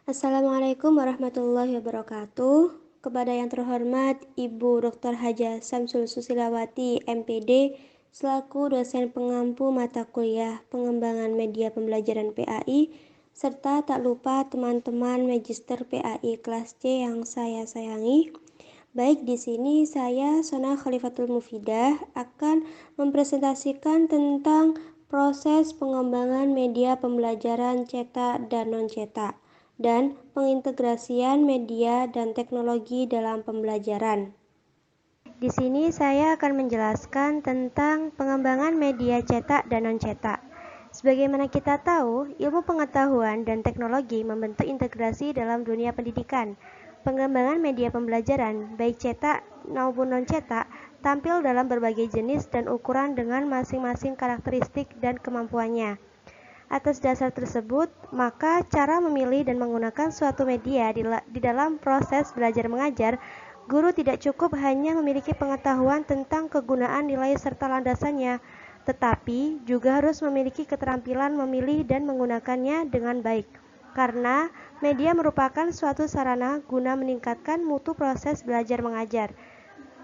Assalamualaikum warahmatullahi wabarakatuh. Kepada yang terhormat Ibu Dr. Haja Samsul Susilawati, MPD, selaku dosen pengampu mata kuliah Pengembangan Media Pembelajaran PAI, serta tak lupa teman-teman Magister PAI kelas C yang saya sayangi. Baik, di sini saya, Sona Khalifatul Mufidah, akan mempresentasikan tentang proses pengembangan media pembelajaran cetak dan non-cetak dan pengintegrasian media dan teknologi dalam pembelajaran. Di sini saya akan menjelaskan tentang pengembangan media cetak dan non-cetak. Sebagaimana kita tahu, ilmu pengetahuan dan teknologi membentuk integrasi dalam dunia pendidikan. Pengembangan media pembelajaran, baik cetak maupun non-cetak, tampil dalam berbagai jenis dan ukuran dengan masing-masing karakteristik dan kemampuannya. Atas dasar tersebut, maka cara memilih dan menggunakan suatu media di dalam proses belajar mengajar, guru tidak cukup hanya memiliki pengetahuan tentang kegunaan nilai serta landasannya, tetapi juga harus memiliki keterampilan memilih dan menggunakannya dengan baik. Karena media merupakan suatu sarana guna meningkatkan mutu proses belajar mengajar.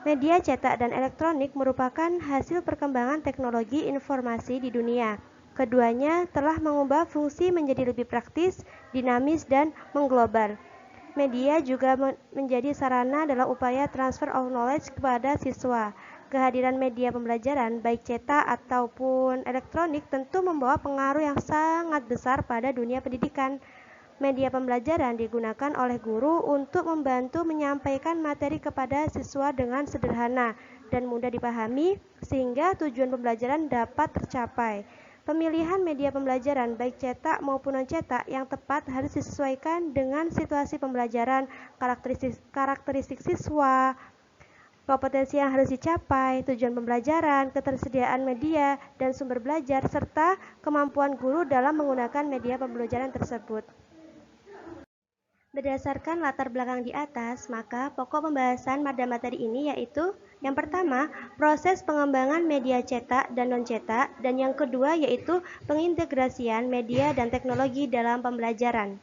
Media cetak dan elektronik merupakan hasil perkembangan teknologi informasi di dunia. Keduanya telah mengubah fungsi menjadi lebih praktis, dinamis, dan mengglobal. Media juga menjadi sarana dalam upaya transfer of knowledge kepada siswa. Kehadiran media pembelajaran, baik cetak ataupun elektronik, tentu membawa pengaruh yang sangat besar pada dunia pendidikan. Media pembelajaran digunakan oleh guru untuk membantu menyampaikan materi kepada siswa dengan sederhana dan mudah dipahami, sehingga tujuan pembelajaran dapat tercapai. Pemilihan media pembelajaran baik cetak maupun non-cetak yang tepat harus disesuaikan dengan situasi pembelajaran, karakteristik siswa, kompetensi yang harus dicapai, tujuan pembelajaran, ketersediaan media dan sumber belajar, serta kemampuan guru dalam menggunakan media pembelajaran tersebut. Berdasarkan latar belakang di atas, maka pokok pembahasan pada materi ini yaitu yang pertama, proses pengembangan media cetak dan non-cetak, dan yang kedua yaitu pengintegrasian media dan teknologi dalam pembelajaran.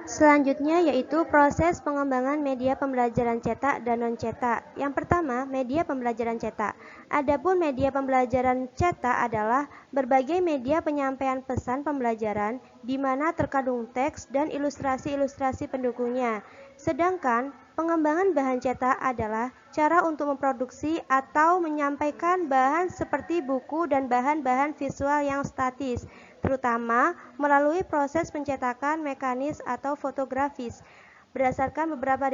Selanjutnya yaitu proses pengembangan media pembelajaran cetak dan non-cetak. Yang pertama, media pembelajaran cetak. Adapun media pembelajaran cetak adalah berbagai media penyampaian pesan pembelajaran di mana terkandung teks dan ilustrasi-ilustrasi pendukungnya. Sedangkan pengembangan bahan cetak adalah cara untuk memproduksi atau menyampaikan bahan seperti buku dan bahan-bahan visual yang statis, terutama melalui proses pencetakan mekanis atau fotografis. Berdasarkan beberapa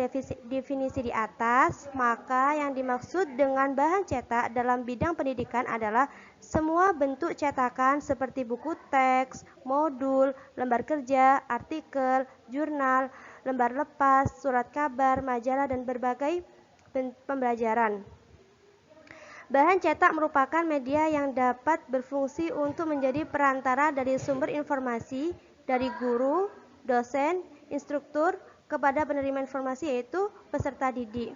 definisi di atas, maka yang dimaksud dengan bahan cetak dalam bidang pendidikan adalah semua bentuk cetakan seperti buku teks, modul, lembar kerja, artikel, jurnal, lembar lepas, surat kabar, majalah, dan berbagai pembelajaran. Bahan cetak merupakan media yang dapat berfungsi untuk menjadi perantara dari sumber informasi dari guru, dosen, instruktur, kepada penerima informasi yaitu peserta didik.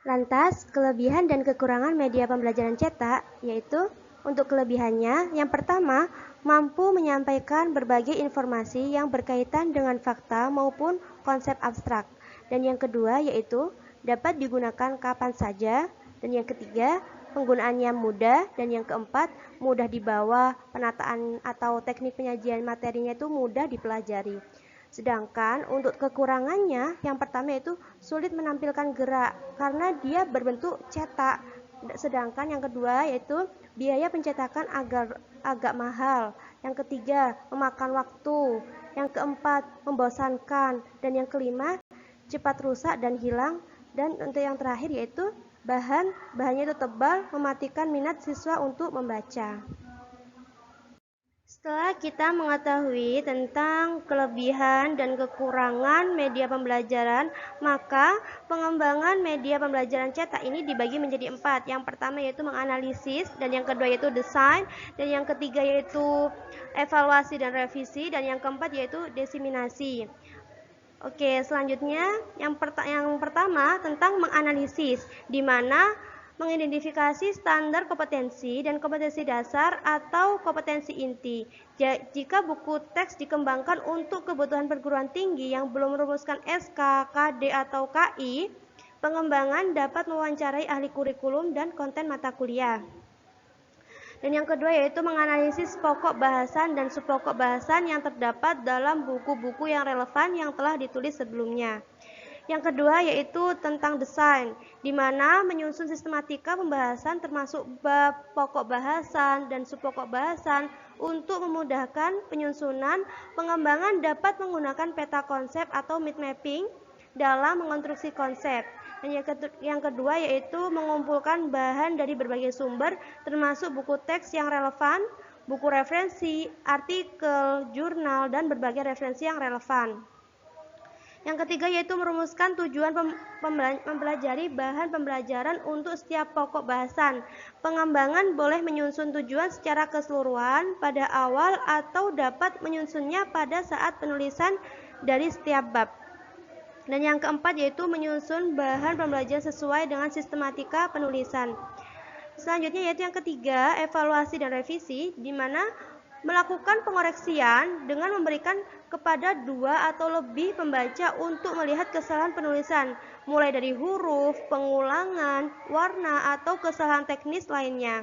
Lantas, kelebihan dan kekurangan media pembelajaran cetak yaitu untuk kelebihannya, yang pertama, mampu menyampaikan berbagai informasi yang berkaitan dengan fakta maupun konsep abstrak. Dan yang kedua yaitu dapat digunakan kapan saja. Dan yang ketiga, penggunaannya mudah. Dan yang keempat, mudah dibawa, penataan atau teknik penyajian materinya itu mudah dipelajari. Sedangkan untuk kekurangannya, yang pertama itu sulit menampilkan gerak karena dia berbentuk cetak. Sedangkan yang kedua yaitu biaya pencetakan agak mahal. Yang ketiga, memakan waktu. Yang keempat, membosankan. Dan yang kelima, cepat rusak dan hilang. Dan untuk yang terakhir yaitu bahannya itu tebal, mematikan minat siswa untuk membaca. Setelah kita mengetahui tentang kelebihan dan kekurangan media pembelajaran, maka pengembangan media pembelajaran cetak ini dibagi menjadi 4. Yang pertama yaitu menganalisis, dan yang kedua yaitu desain, dan yang ketiga yaitu evaluasi dan revisi, dan yang keempat yaitu diseminasi. Oke, selanjutnya yang pertama tentang menganalisis, di mana mengidentifikasi standar kompetensi dan kompetensi dasar atau kompetensi inti. Jika buku teks dikembangkan untuk kebutuhan perguruan tinggi yang belum merumuskan SK, KD, atau KI, pengembangan dapat mewawancarai ahli kurikulum dan konten mata kuliah. Dan yang kedua yaitu menganalisis pokok bahasan dan subpokok bahasan yang terdapat dalam buku-buku yang relevan yang telah ditulis sebelumnya. Yang kedua yaitu tentang desain, di mana menyusun sistematika pembahasan termasuk bab, pokok bahasan, dan subpokok bahasan untuk memudahkan penyusunan. Pengembangan dapat menggunakan peta konsep atau mind mapping dalam mengonstruksi konsep. Dan yang kedua yaitu mengumpulkan bahan dari berbagai sumber termasuk buku teks yang relevan, buku referensi, artikel, jurnal, dan berbagai referensi yang relevan. Yang ketiga yaitu merumuskan tujuan mempelajari bahan pembelajaran untuk setiap pokok bahasan. Pengembangan boleh menyusun tujuan secara keseluruhan pada awal atau dapat menyusunnya pada saat penulisan dari setiap bab. Dan yang keempat yaitu menyusun bahan pembelajaran sesuai dengan sistematika penulisan. Selanjutnya yaitu yang ketiga, evaluasi dan revisi, di mana melakukan pengoreksian dengan memberikan kepada 2 atau lebih pembaca untuk melihat kesalahan penulisan, mulai dari huruf, pengulangan, warna, atau kesalahan teknis lainnya.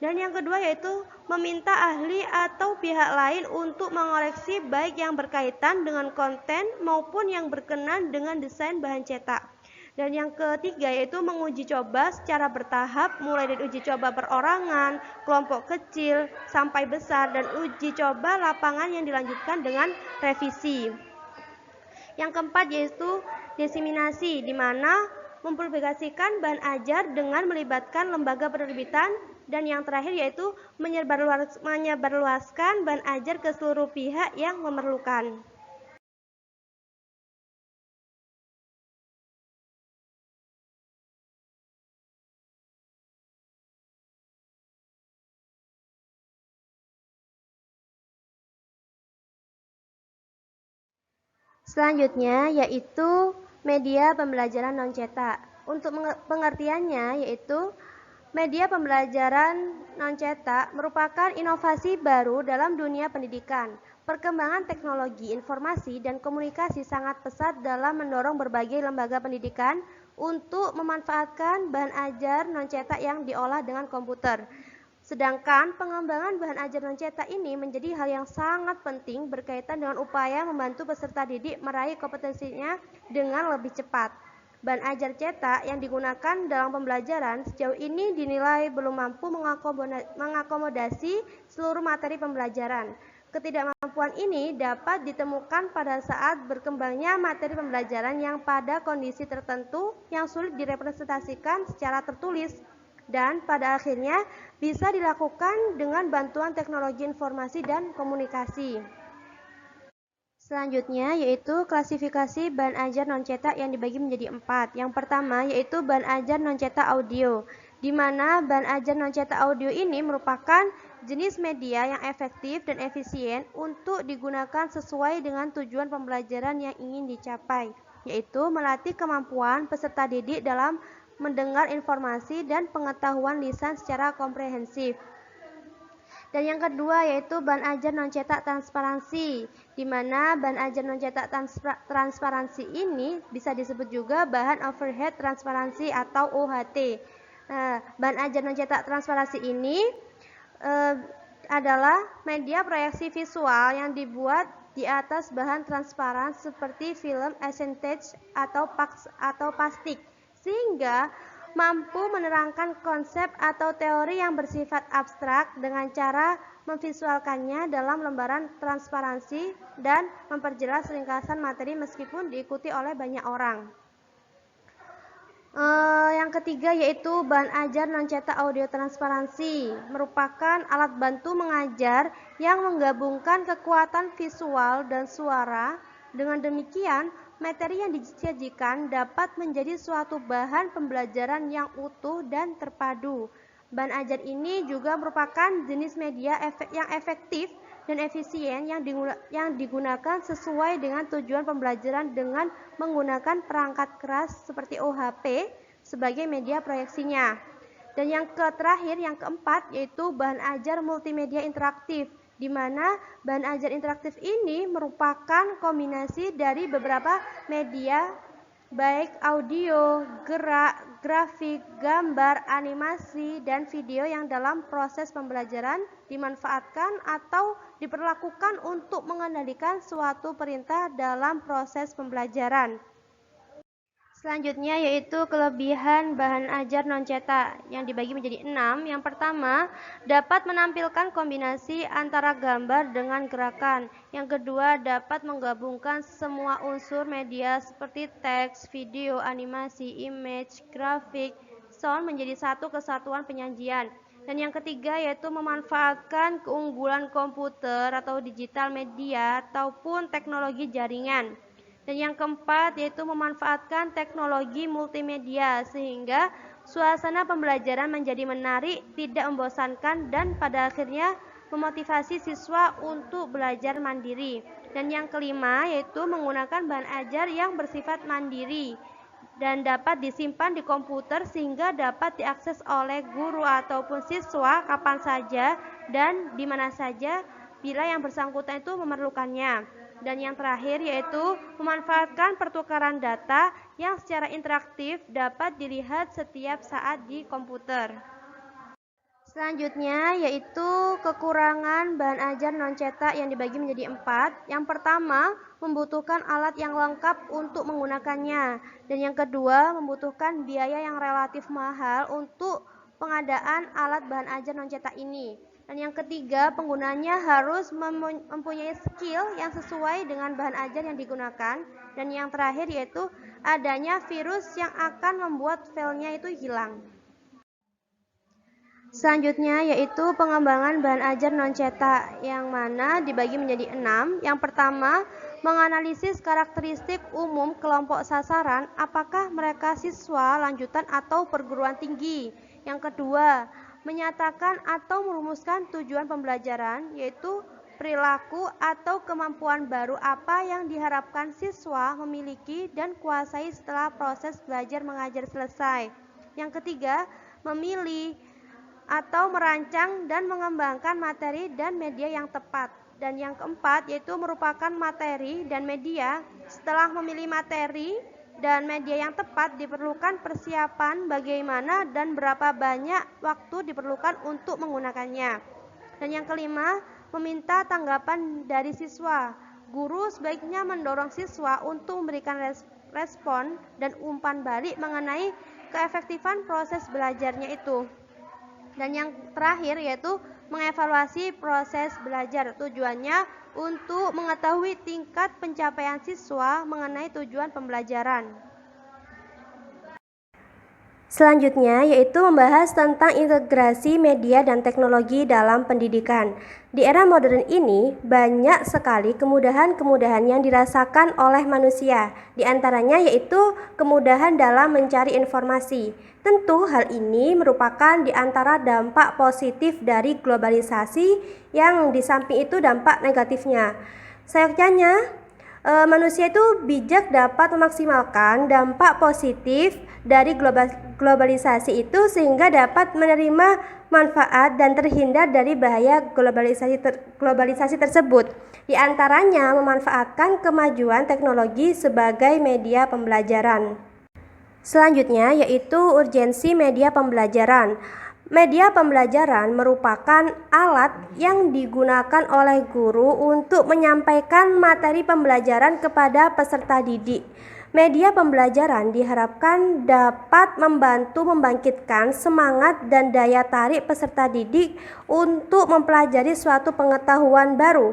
Dan yang kedua yaitu meminta ahli atau pihak lain untuk mengoreksi baik yang berkaitan dengan konten maupun yang berkenan dengan desain bahan cetak. Dan yang ketiga yaitu menguji coba secara bertahap, mulai dari uji coba perorangan, kelompok kecil, sampai besar, dan uji coba lapangan yang dilanjutkan dengan revisi. Yang keempat yaitu diseminasi, di mana mempublikasikan bahan ajar dengan melibatkan lembaga penerbitan. Dan yang terakhir yaitu menyebarluaskan bahan ajar ke seluruh pihak yang memerlukan. Selanjutnya yaitu media pembelajaran non-cetak. Untuk pengertiannya yaitu media pembelajaran non-cetak merupakan inovasi baru dalam dunia pendidikan. Perkembangan teknologi informasi dan komunikasi sangat pesat dalam mendorong berbagai lembaga pendidikan untuk memanfaatkan bahan ajar non-cetak yang diolah dengan komputer. Sedangkan pengembangan bahan ajar non-cetak ini menjadi hal yang sangat penting berkaitan dengan upaya membantu peserta didik meraih kompetensinya dengan lebih cepat. Bahan ajar cetak yang digunakan dalam pembelajaran sejauh ini dinilai belum mampu mengakomodasi seluruh materi pembelajaran. Ketidakmampuan ini dapat ditemukan pada saat berkembangnya materi pembelajaran yang pada kondisi tertentu yang sulit direpresentasikan secara tertulis, dan pada akhirnya bisa dilakukan dengan bantuan teknologi informasi dan komunikasi. Selanjutnya yaitu klasifikasi bahan ajar non-cetak yang dibagi menjadi 4. Yang pertama yaitu bahan ajar non-cetak audio, di mana bahan ajar non-cetak audio ini merupakan jenis media yang efektif dan efisien untuk digunakan sesuai dengan tujuan pembelajaran yang ingin dicapai, yaitu melatih kemampuan peserta didik dalam mendengar informasi dan pengetahuan lisan secara komprehensif. Dan yang kedua yaitu bahan ajar non-cetak transparansi, di mana bahan ajar non-cetak transparansi ini bisa disebut juga bahan overhead transparansi atau OHT. Bahan ajar non-cetak transparansi ini adalah media proyeksi visual yang dibuat di atas bahan transparan seperti film acetate atau plastik, sehingga mampu menerangkan konsep atau teori yang bersifat abstrak dengan cara memvisualkannya dalam lembaran transparansi dan memperjelas ringkasan materi meskipun diikuti oleh banyak orang. Yang ketiga yaitu bahan ajar non-cetak audio transparansi, merupakan alat bantu mengajar yang menggabungkan kekuatan visual dan suara. Dengan demikian, materi yang disajikan dapat menjadi suatu bahan pembelajaran yang utuh dan terpadu. Bahan ajar ini juga merupakan jenis media yang efektif dan efisien yang digunakan sesuai dengan tujuan pembelajaran dengan menggunakan perangkat keras seperti OHP sebagai media proyeksinya. Dan yang terakhir, yang keempat, yaitu bahan ajar multimedia interaktif, di mana bahan ajar interaktif ini merupakan kombinasi dari beberapa media, baik audio, gerak, grafik, gambar, animasi, dan video yang dalam proses pembelajaran dimanfaatkan atau diperlakukan untuk mengendalikan suatu perintah dalam proses pembelajaran. Selanjutnya yaitu kelebihan bahan ajar non-cetak yang dibagi menjadi 6. Yang pertama, dapat menampilkan kombinasi antara gambar dengan gerakan. Yang kedua, dapat menggabungkan semua unsur media seperti teks, video, animasi, image, grafik, sound menjadi satu kesatuan penyajian. Dan yang ketiga yaitu memanfaatkan keunggulan komputer atau digital media ataupun teknologi jaringan. Dan yang keempat yaitu memanfaatkan teknologi multimedia sehingga suasana pembelajaran menjadi menarik, tidak membosankan, dan pada akhirnya memotivasi siswa untuk belajar mandiri. Dan yang kelima yaitu menggunakan bahan ajar yang bersifat mandiri dan dapat disimpan di komputer sehingga dapat diakses oleh guru ataupun siswa kapan saja dan di mana saja bila yang bersangkutan itu memerlukannya. Dan yang terakhir yaitu memanfaatkan pertukaran data yang secara interaktif dapat dilihat setiap saat di komputer. Selanjutnya yaitu kekurangan bahan ajar non-cetak yang dibagi menjadi 4. Yang pertama, membutuhkan alat yang lengkap untuk menggunakannya. Dan yang kedua, membutuhkan biaya yang relatif mahal untuk pengadaan alat bahan ajar non-cetak ini. Dan yang ketiga, penggunanya harus mempunyai skill yang sesuai dengan bahan ajar yang digunakan. Dan yang terakhir yaitu adanya virus yang akan membuat filenya itu hilang. Selanjutnya yaitu pengembangan bahan ajar non-cetak yang mana dibagi menjadi 6. Yang pertama, menganalisis karakteristik umum kelompok sasaran, apakah mereka siswa lanjutan atau perguruan tinggi. Yang kedua, menyatakan atau merumuskan tujuan pembelajaran, yaitu perilaku atau kemampuan baru apa yang diharapkan siswa memiliki dan kuasai setelah proses belajar mengajar selesai. Yang ketiga, memilih atau merancang dan mengembangkan materi dan media yang tepat. Dan yang keempat yaitu merupakan materi dan media. Setelah memilih materi dan media yang tepat, diperlukan persiapan bagaimana dan berapa banyak waktu diperlukan untuk menggunakannya. Dan yang kelima, meminta tanggapan dari siswa. Guru sebaiknya mendorong siswa untuk memberikan respon dan umpan balik mengenai keefektifan proses belajarnya itu. Dan yang terakhir yaitu mengevaluasi proses belajar. Tujuannya untuk mengetahui tingkat pencapaian siswa mengenai tujuan pembelajaran. Selanjutnya yaitu membahas tentang integrasi media dan teknologi dalam pendidikan. Di era modern ini banyak sekali kemudahan-kemudahan yang dirasakan oleh manusia. Di antaranya yaitu kemudahan dalam mencari informasi. Tentu hal ini merupakan di antara dampak positif dari globalisasi yang di samping itu dampak negatifnya. Sayangnya manusia itu bijak dapat memaksimalkan dampak positif dari globalisasi itu sehingga dapat menerima manfaat dan terhindar dari bahaya globalisasi tersebut. Di antaranya memanfaatkan kemajuan teknologi sebagai media pembelajaran. Selanjutnya yaitu urgensi media pembelajaran. Media pembelajaran merupakan alat yang digunakan oleh guru untuk menyampaikan materi pembelajaran kepada peserta didik. Media pembelajaran diharapkan dapat membantu membangkitkan semangat dan daya tarik peserta didik untuk mempelajari suatu pengetahuan baru.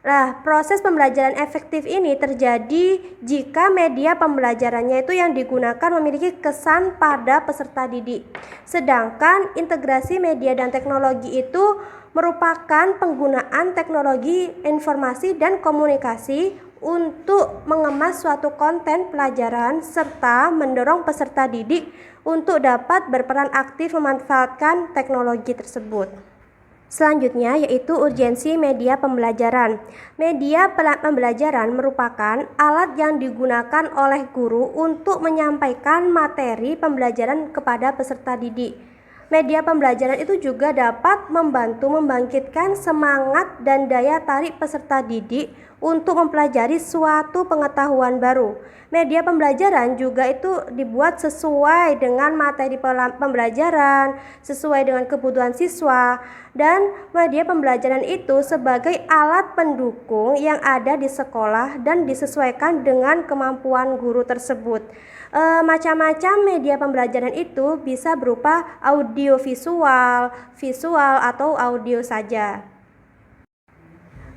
Nah, proses pembelajaran efektif ini terjadi jika media pembelajarannya itu yang digunakan memiliki kesan pada peserta didik. Sedangkan integrasi media dan teknologi itu merupakan penggunaan teknologi informasi dan komunikasi untuk mengemas suatu konten pelajaran serta mendorong peserta didik untuk dapat berperan aktif memanfaatkan teknologi tersebut. Selanjutnya yaitu urgensi media pembelajaran. Media pembelajaran merupakan alat yang digunakan oleh guru untuk menyampaikan materi pembelajaran kepada peserta didik. Media pembelajaran itu juga dapat membantu membangkitkan semangat dan daya tarik peserta didik untuk mempelajari suatu pengetahuan baru. Media pembelajaran juga itu dibuat sesuai dengan materi pembelajaran, sesuai dengan kebutuhan siswa, dan media pembelajaran itu sebagai alat pendukung yang ada di sekolah dan disesuaikan dengan kemampuan guru tersebut. Macam-macam media pembelajaran itu bisa berupa audio visual, visual atau audio saja.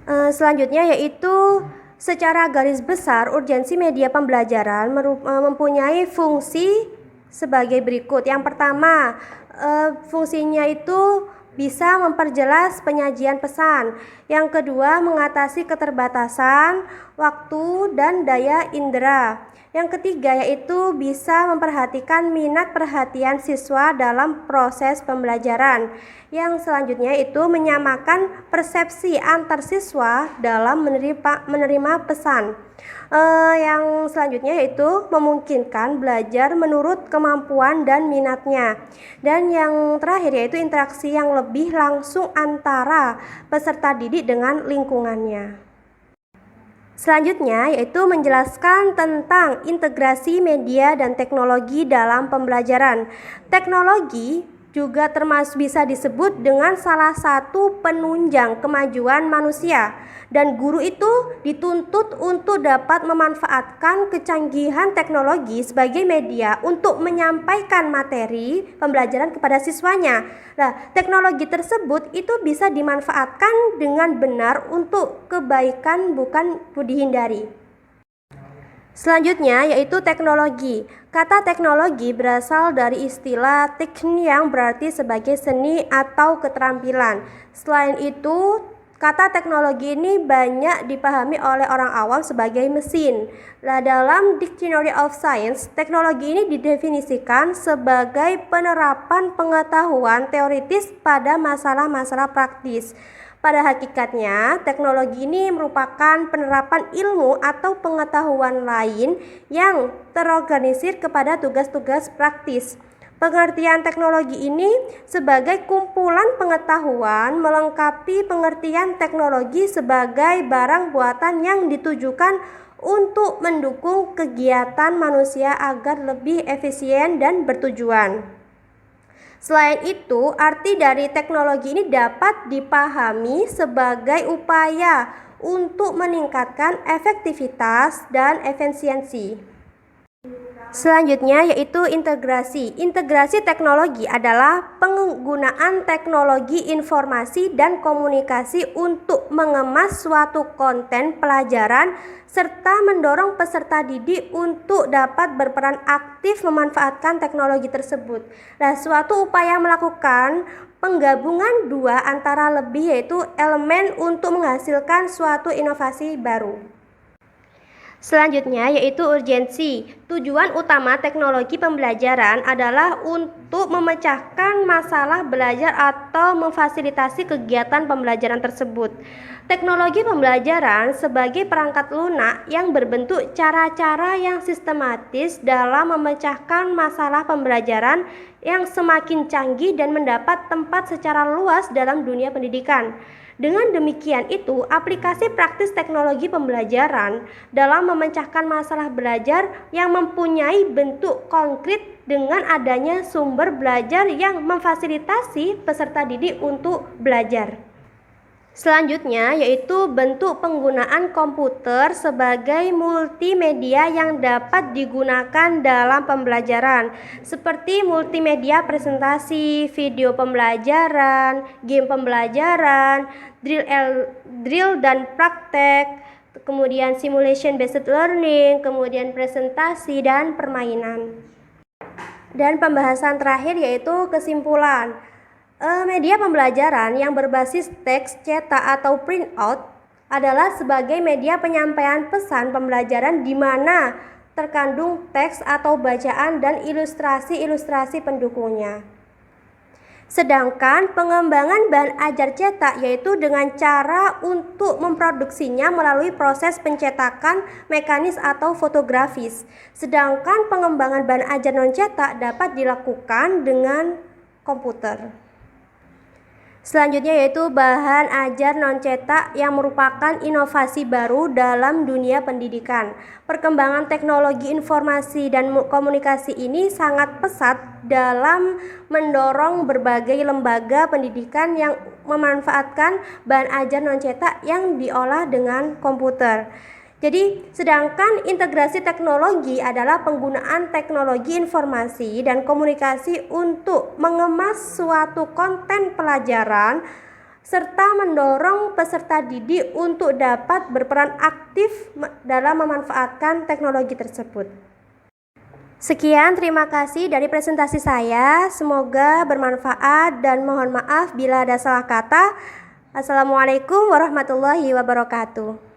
Selanjutnya yaitu secara garis besar urgensi media pembelajaran mempunyai fungsi sebagai berikut. Yang pertama, fungsinya itu bisa memperjelas penyajian pesan. Yang kedua, mengatasi keterbatasan waktu dan daya indera. Yang ketiga yaitu bisa memperhatikan minat perhatian siswa dalam proses pembelajaran. Yang selanjutnya itu menyamakan persepsi antar siswa dalam menerima pesan. Yang selanjutnya yaitu memungkinkan belajar menurut kemampuan dan minatnya. Dan yang terakhir yaitu interaksi yang lebih langsung antara peserta didik dengan lingkungannya. Selanjutnya yaitu menjelaskan tentang integrasi media dan teknologi dalam pembelajaran. Teknologi juga bisa disebut dengan salah satu penunjang kemajuan manusia, dan guru itu dituntut untuk dapat memanfaatkan kecanggihan teknologi sebagai media untuk menyampaikan materi pembelajaran kepada siswanya. Nah, teknologi tersebut itu bisa dimanfaatkan dengan benar untuk kebaikan, bukan dihindari. Selanjutnya yaitu teknologi. Kata teknologi berasal dari istilah teknik yang berarti sebagai seni atau keterampilan. Selain itu, kata teknologi ini banyak dipahami oleh orang awam sebagai mesin. Nah, dalam Dictionary of Science, teknologi ini didefinisikan sebagai penerapan pengetahuan teoritis pada masalah-masalah praktis. Pada hakikatnya, teknologi ini merupakan penerapan ilmu atau pengetahuan lain yang terorganisir kepada tugas-tugas praktis. Pengertian teknologi ini sebagai kumpulan pengetahuan melengkapi pengertian teknologi sebagai barang buatan yang ditujukan untuk mendukung kegiatan manusia agar lebih efisien dan bertujuan. Selain itu, arti dari teknologi ini dapat dipahami sebagai upaya untuk meningkatkan efektivitas dan efisiensi. Selanjutnya yaitu integrasi. Integrasi teknologi adalah penggunaan teknologi informasi dan komunikasi untuk mengemas suatu konten pelajaran serta mendorong peserta didik untuk dapat berperan aktif memanfaatkan teknologi tersebut. Nah, suatu upaya melakukan penggabungan dua antara lebih yaitu elemen untuk menghasilkan suatu inovasi baru. Selanjutnya yaitu urgensi. Tujuan utama teknologi pembelajaran adalah untuk memecahkan masalah belajar atau memfasilitasi kegiatan pembelajaran tersebut. Teknologi pembelajaran sebagai perangkat lunak yang berbentuk cara-cara yang sistematis dalam memecahkan masalah pembelajaran yang semakin canggih dan mendapat tempat secara luas dalam dunia pendidikan. Dengan demikian itu, aplikasi praktis teknologi pembelajaran dalam memecahkan masalah belajar yang mempunyai bentuk konkret dengan adanya sumber belajar yang memfasilitasi peserta didik untuk belajar. Selanjutnya yaitu bentuk penggunaan komputer sebagai multimedia yang dapat digunakan dalam pembelajaran, seperti multimedia presentasi, video pembelajaran, game pembelajaran, drill dan praktek, kemudian simulation based learning, kemudian presentasi dan permainan. Dan pembahasan terakhir yaitu kesimpulan. Media pembelajaran yang berbasis teks, cetak atau printout adalah sebagai media penyampaian pesan pembelajaran di mana terkandung teks atau bacaan dan ilustrasi-ilustrasi pendukungnya. Sedangkan pengembangan bahan ajar cetak yaitu dengan cara untuk memproduksinya melalui proses pencetakan mekanis atau fotografis. Sedangkan pengembangan bahan ajar non cetak dapat dilakukan dengan komputer. Selanjutnya yaitu bahan ajar non-cetak yang merupakan inovasi baru dalam dunia pendidikan. Perkembangan teknologi informasi dan komunikasi ini sangat pesat dalam mendorong berbagai lembaga pendidikan yang memanfaatkan bahan ajar non-cetak yang diolah dengan komputer. Jadi, sedangkan integrasi teknologi adalah penggunaan teknologi informasi dan komunikasi untuk mengemas suatu konten pelajaran serta mendorong peserta didik untuk dapat berperan aktif dalam memanfaatkan teknologi tersebut. Sekian, terima kasih dari presentasi saya. Semoga bermanfaat dan mohon maaf bila ada salah kata. Assalamualaikum warahmatullahi wabarakatuh.